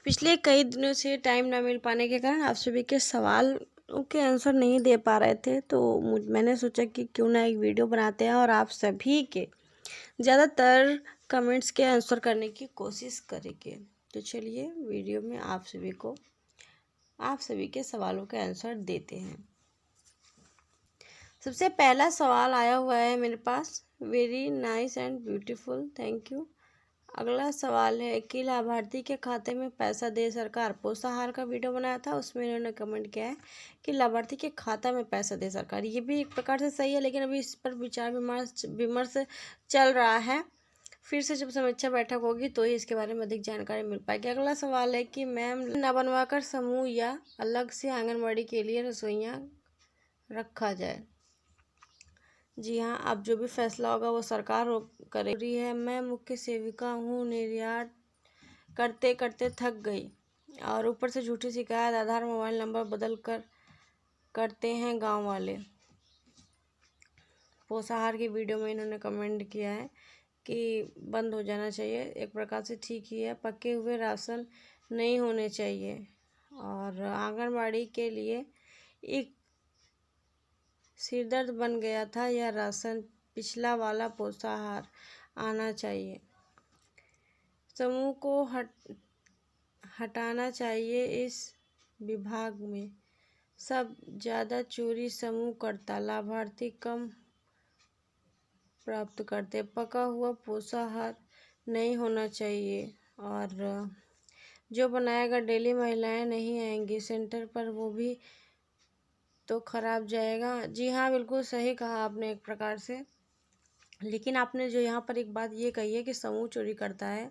पिछले कई दिनों से टाइम ना मिल पाने के कारण आप सभी के सवालों के आंसर नहीं दे पा रहे थे, तो मैंने सोचा कि क्यों ना एक वीडियो बनाते हैं और आप सभी के ज़्यादातर कमेंट्स के आंसर करने की कोशिश करेंगे। तो चलिए वीडियो में आप सभी के सवालों के आंसर देते हैं। सबसे पहला सवाल आया हुआ है मेरे पास, very nice and beautiful, thank you. अगला सवाल है कि लाभार्थी के खाते में पैसा दे सरकार। पोषाहार का वीडियो बनाया था, उसमें इन्होंने कमेंट किया है कि लाभार्थी के खाता में पैसा दे सरकार। ये भी एक प्रकार से सही है, लेकिन अभी इस पर विचार विमर्श चल रहा है। फिर से जब समीक्षा बैठक होगी तो ही इसके बारे में अधिक जानकारी मिल पाएगी। अगला सवाल है कि मैम न बनवाकर समूह या अलग से आंगनबाड़ी के लिए रसोइयाँ रखा जाए। जी हाँ, अब जो भी फैसला होगा वो सरकार करेगी। है मैं मुख्य सेविका हूँ, निर्यात करते करते थक गई और ऊपर से झूठी शिकायत, आधार मोबाइल नंबर बदल कर करते हैं गांव वाले। पोषाहार की वीडियो में इन्होंने कमेंट किया है कि बंद हो जाना चाहिए। एक प्रकार से ठीक ही है, पके हुए राशन नहीं होने चाहिए। और आंगनबाड़ी के लिए एक सिरदर्द बन गया था यह राशन, पिछला वाला पोषाहार आना चाहिए। समूह को हटाना चाहिए इस विभाग में, सब ज़्यादा चोरी समूह करता, लाभार्थी कम प्राप्त करते, पका हुआ पोषाहार नहीं होना चाहिए। और जो बनाएगा डेली महिलाएं नहीं आएंगी सेंटर पर, वो भी तो खराब जाएगा। जी हाँ, बिल्कुल सही कहा आपने एक प्रकार से, लेकिन आपने जो यहाँ पर एक बात ये कही है कि समूह चोरी करता है,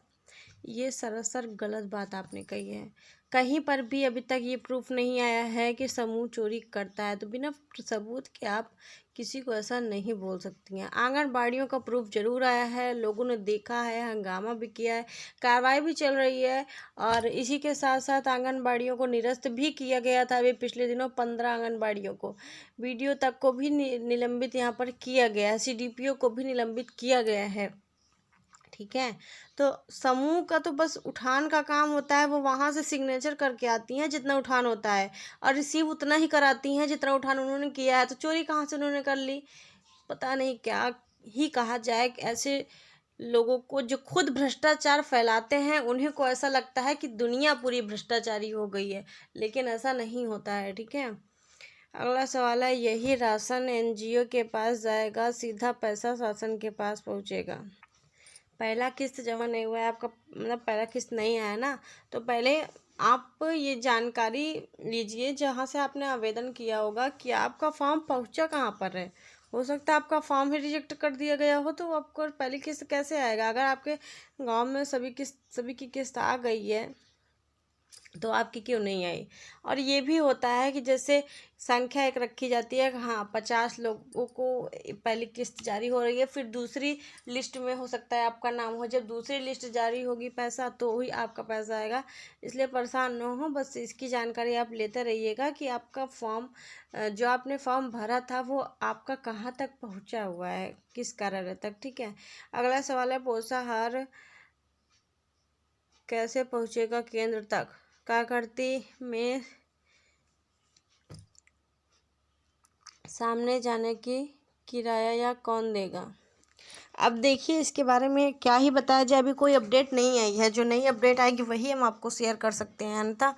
ये सरासर गलत बात आपने कही है। कहीं पर भी अभी तक ये प्रूफ नहीं आया है कि समूह चोरी करता है, तो बिना सबूत के आप किसी को ऐसा नहीं बोल सकती हैं। आंगनबाड़ियों का प्रूफ जरूर आया है, लोगों ने देखा है, हंगामा भी किया है, कार्रवाई भी चल रही है। और इसी के साथ साथ आंगनबाड़ियों को निरस्त भी किया गया था अभी पिछले दिनों, 15 आंगनबाड़ियों को, वीडियो तक को भी निलंबित यहाँ पर किया गया है, CDPO को भी निलंबित किया गया है। ठीक है, तो समूह का तो बस उठान का काम होता है, वो वहाँ से सिग्नेचर करके आती हैं जितना उठान होता है, और रिसीव उतना ही कराती हैं जितना उठान उन्होंने किया है। तो चोरी कहाँ से उन्होंने कर ली, पता नहीं क्या ही कहा जाए। ऐसे लोगों को जो खुद भ्रष्टाचार फैलाते हैं, उन्हीं को ऐसा लगता है कि दुनिया पूरी भ्रष्टाचारी हो गई है, लेकिन ऐसा नहीं होता है। ठीक है, अगला सवाल है, यही राशन NGO के पास जाएगा, सीधा पैसा शासन के पास पहुँचेगा। पहला किस्त जमा नहीं हुआ है आपका, मतलब पहला किस्त नहीं आया ना, तो पहले आप ये जानकारी लीजिए जहाँ से आपने आवेदन किया होगा कि आपका फॉर्म पहुँचा कहाँ पर है। हो सकता है आपका फॉर्म ही रिजेक्ट कर दिया गया हो, तो आपको पहली किस्त कैसे आएगा। अगर आपके गांव में सभी की किस्त आ गई है तो आपकी क्यों नहीं आई। और ये भी होता है कि जैसे संख्या एक रखी जाती है, हाँ 50 लोगों को पहली किस्त जारी हो रही है, फिर दूसरी लिस्ट में हो सकता है आपका नाम हो, जब दूसरी लिस्ट जारी होगी पैसा तो ही आपका पैसा आएगा। इसलिए परेशान न हो, बस इसकी जानकारी आप लेते रहिएगा कि आपका फॉर्म, जो आपने फॉर्म भरा था वो आपका कहाँ तक पहुँचा हुआ है, किस कार्यालय तक। ठीक है, अगला सवाल है, पोषाहार कैसे पहुँचेगा केंद्र तक, काकरती में सामने जाने की किराया या कौन देगा। अब देखिए, इसके बारे में क्या ही बताया जाए, अभी कोई अपडेट नहीं आई है। जो नई अपडेट आएगी वही हम आपको शेयर कर सकते हैं, अन्यथा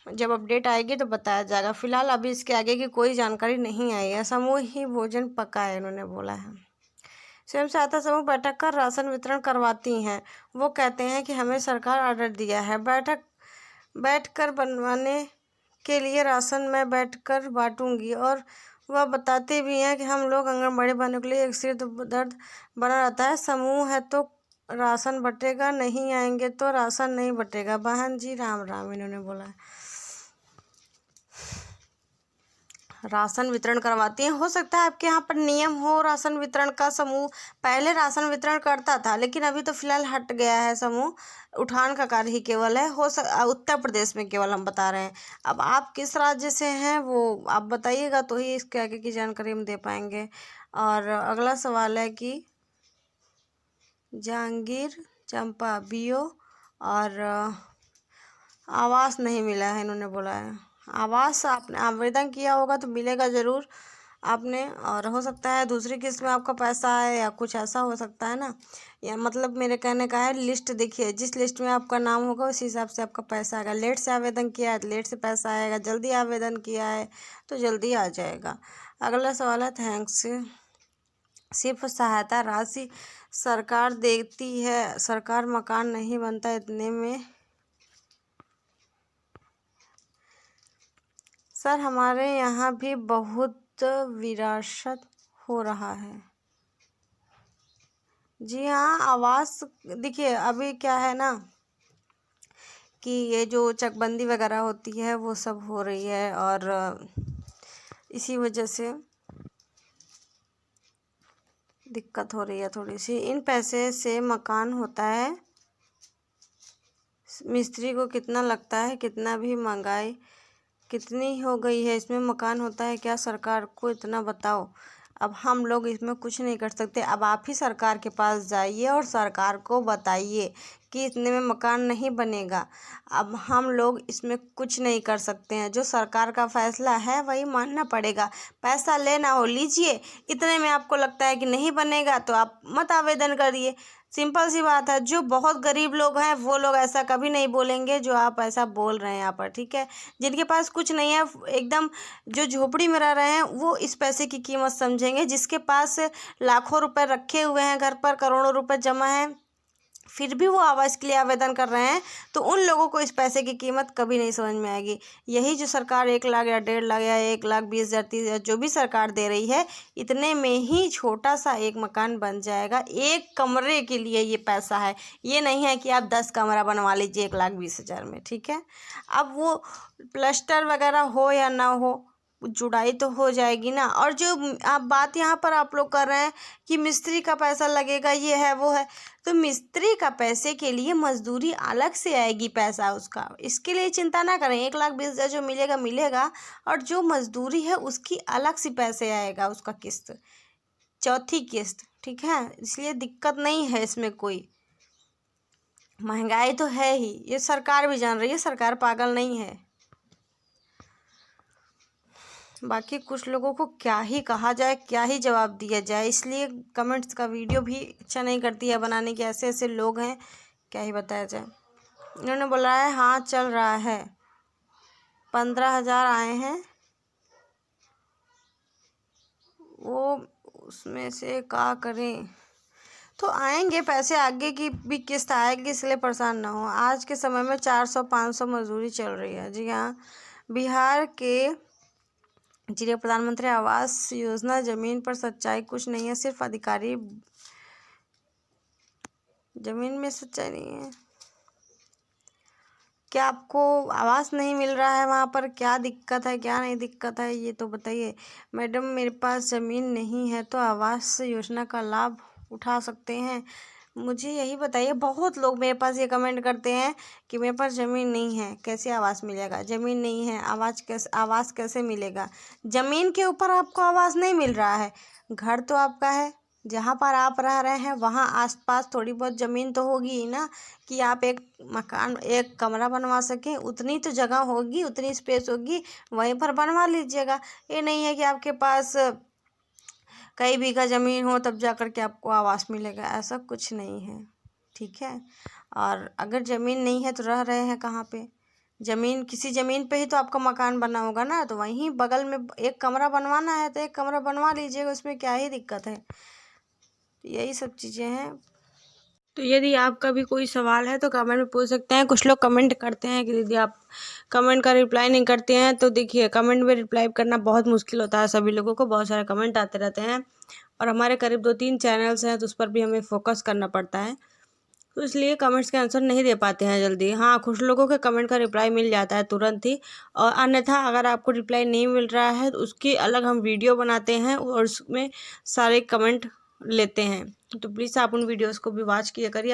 जब अपडेट आएगी तो बताया जाएगा। फिलहाल अभी इसके आगे की कोई जानकारी नहीं आई है। समूह ही भोजन पकाए, उन्होंने बोला है। स्वयं सहायता समूह बैठक कर राशन वितरण करवाती हैं। वो कहते हैं कि हमें सरकार ऑर्डर दिया है, बैठकर बनवाने के लिए राशन मैं बैठकर बांटूंगी। और वह बताते भी हैं कि हम लोग आंगनबाड़ी बनने के लिए एक सिर दर्द बना रहता है, समूह है तो राशन बटेगा, नहीं आएंगे तो राशन नहीं बटेगा। बहन जी राम राम, इन्होंने बोला है। राशन वितरण करवाती हैं, हो सकता है आपके यहाँ पर नियम हो राशन वितरण का। समूह पहले राशन वितरण करता था, लेकिन अभी तो फिलहाल हट गया है, समूह उठान का कार्य ही केवल है। उत्तर प्रदेश में केवल हम बता रहे हैं। अब आप किस राज्य से हैं वो आप बताइएगा, तो ही इसके आगे की जानकारी हम दे पाएंगे। और अगला सवाल है कि जहांगीर चंपा BO और आवास नहीं मिला है, इन्होंने बोला है। आवास आपने आवेदन किया होगा तो मिलेगा ज़रूर आपने, और हो सकता है दूसरी किस्त में आपका पैसा आए या कुछ ऐसा हो सकता है ना। या मतलब मेरे कहने का है, लिस्ट देखिए, जिस लिस्ट में आपका नाम होगा उसी हिसाब से आपका पैसा आएगा। लेट से आवेदन किया है तो लेट से पैसा आएगा, जल्दी आवेदन किया है तो जल्दी आ जाएगा। अगला सवाल है, थैंक्स सिर्फ सहायता राशि सरकार देती है, सरकार मकान नहीं बनता इतने में। सर हमारे यहाँ भी बहुत विरासत हो रहा है। जी हाँ, आवास देखिए अभी क्या है ना कि ये जो चकबंदी वगैरह होती है वो सब हो रही है, और इसी वजह से दिक्कत हो रही है थोड़ी सी। इन पैसे से मकान होता है, मिस्त्री को कितना लगता है, कितना भी महंगाई कितनी हो गई है, इसमें मकान होता है क्या? सरकार को इतना बताओ। अब हम लोग इसमें कुछ नहीं कर सकते। अब आप ही सरकार के पास जाइए और सरकार को बताइए कि इतने में मकान नहीं बनेगा। अब हम लोग इसमें कुछ नहीं कर सकते हैं, जो सरकार का फैसला है वही मानना पड़ेगा। पैसा लेना हो लीजिए, इतने में आपको लगता है कि नहीं बनेगा तो आप मत आवेदन करिए। सिंपल सी बात है। जो बहुत गरीब लोग हैं वो लोग ऐसा कभी नहीं बोलेंगे जो आप ऐसा बोल रहे हैं यहाँ पर, ठीक है। जिनके पास कुछ नहीं है, एकदम जो झोपड़ी में रह रहे हैं, वो इस पैसे की कीमत समझेंगे। जिसके पास लाखों रुपए रखे हुए हैं घर पर, करोड़ों रुपए जमा है, फिर भी वो आवास के लिए आवेदन कर रहे हैं, तो उन लोगों को इस पैसे की कीमत कभी नहीं समझ में आएगी। यही जो सरकार 1 लाख या 1.5 लाख या 1,20,000 30,000 जो भी सरकार दे रही है, इतने में ही छोटा सा एक मकान बन जाएगा। एक कमरे के लिए ये पैसा है, ये नहीं है कि आप 10 कमरा बनवा लीजिए 1,20,000 में, ठीक है। अब वो प्लास्टर वगैरह हो या ना हो, जुड़ाई तो हो जाएगी ना। और जो आप बात यहाँ पर आप लोग कर रहे हैं कि मिस्त्री का पैसा लगेगा, ये है वो है, तो मिस्त्री का पैसे के लिए मजदूरी अलग से आएगी पैसा उसका, इसके लिए चिंता ना करें। 1,20,000 जो मिलेगा मिलेगा, और जो मजदूरी है उसकी अलग से पैसे आएगा, उसका किस्त, चौथी किस्त, ठीक है। इसलिए दिक्कत नहीं है इसमें कोई। महंगाई तो है ही, ये सरकार भी जान रही है, सरकार पागल नहीं है। बाकी कुछ लोगों को क्या ही कहा जाए, क्या ही जवाब दिया जाए, इसलिए कमेंट्स का वीडियो भी इच्छा नहीं करती है बनाने की। ऐसे ऐसे लोग हैं, क्या ही बताया जाए। इन्होंने बोला है हाँ चल रहा है, 15,000 आए हैं, वो उसमें से क्या करें। तो आएंगे पैसे, आगे की भी किस्त आएगी, इसलिए परेशान ना हो। आज के समय में 400-500 मजदूरी चल रही है। जी हाँ, बिहार के जिले प्रधानमंत्री आवास योजना, जमीन पर सच्चाई कुछ नहीं है, सिर्फ अधिकारी, जमीन में सच्चाई नहीं है। क्या आपको आवास नहीं मिल रहा है वहाँ पर? क्या दिक्कत है, क्या नहीं दिक्कत है, ये तो बताइए। मैडम मेरे पास ज़मीन नहीं है तो आवास योजना का लाभ उठा सकते हैं, मुझे यही बताइए। बहुत लोग मेरे पास ये कमेंट करते हैं कि मेरे पास ज़मीन नहीं है, कैसे आवास मिलेगा? ज़मीन नहीं है, आवास कैसे मिलेगा? ज़मीन के ऊपर आपको आवास नहीं मिल रहा है, घर तो आपका है, जहाँ पर आप रह रहे हैं वहाँ आसपास थोड़ी बहुत ज़मीन तो होगी ही ना, कि आप एक मकान, एक कमरा बनवा सकें। उतनी तो जगह होगी, उतनी स्पेस होगी, वहीं पर बनवा लीजिएगा। ये नहीं है कि आपके पास कई बीघा ज़मीन हो तब जा कर के आपको आवास मिलेगा, ऐसा कुछ नहीं है, ठीक है। और अगर ज़मीन नहीं है तो रह रहे हैं कहाँ पे? ज़मीन, किसी ज़मीन पे ही तो आपका मकान बना होगा ना, तो वहीं बगल में एक कमरा बनवाना है तो एक कमरा बनवा लीजिएगा, उसमें क्या ही दिक्कत है। तो यही सब चीज़ें हैं। तो यदि आपका भी कोई सवाल है तो कमेंट में पूछ सकते हैं। कुछ लोग कमेंट करते हैं कि दीदी आप कमेंट का रिप्लाई नहीं करते हैं, तो देखिए कमेंट में रिप्लाई करना बहुत मुश्किल होता है सभी लोगों को, बहुत सारे कमेंट आते रहते हैं, और हमारे करीब 2-3 चैनल्स हैं तो उस पर भी हमें फोकस करना पड़ता है, तो इसलिए कमेंट्स के आंसर नहीं दे पाते हैं जल्दी। हाँ, कुछ लोगों के कमेंट का रिप्लाई मिल जाता है तुरंत ही, और अन्यथा अगर आपको रिप्लाई नहीं मिल रहा है तो उसकी अलग हम वीडियो बनाते हैं और उसमें सारे कमेंट लेते हैं, तो प्लीज़ आप उन वीडियोस को भी वॉच किया करिए।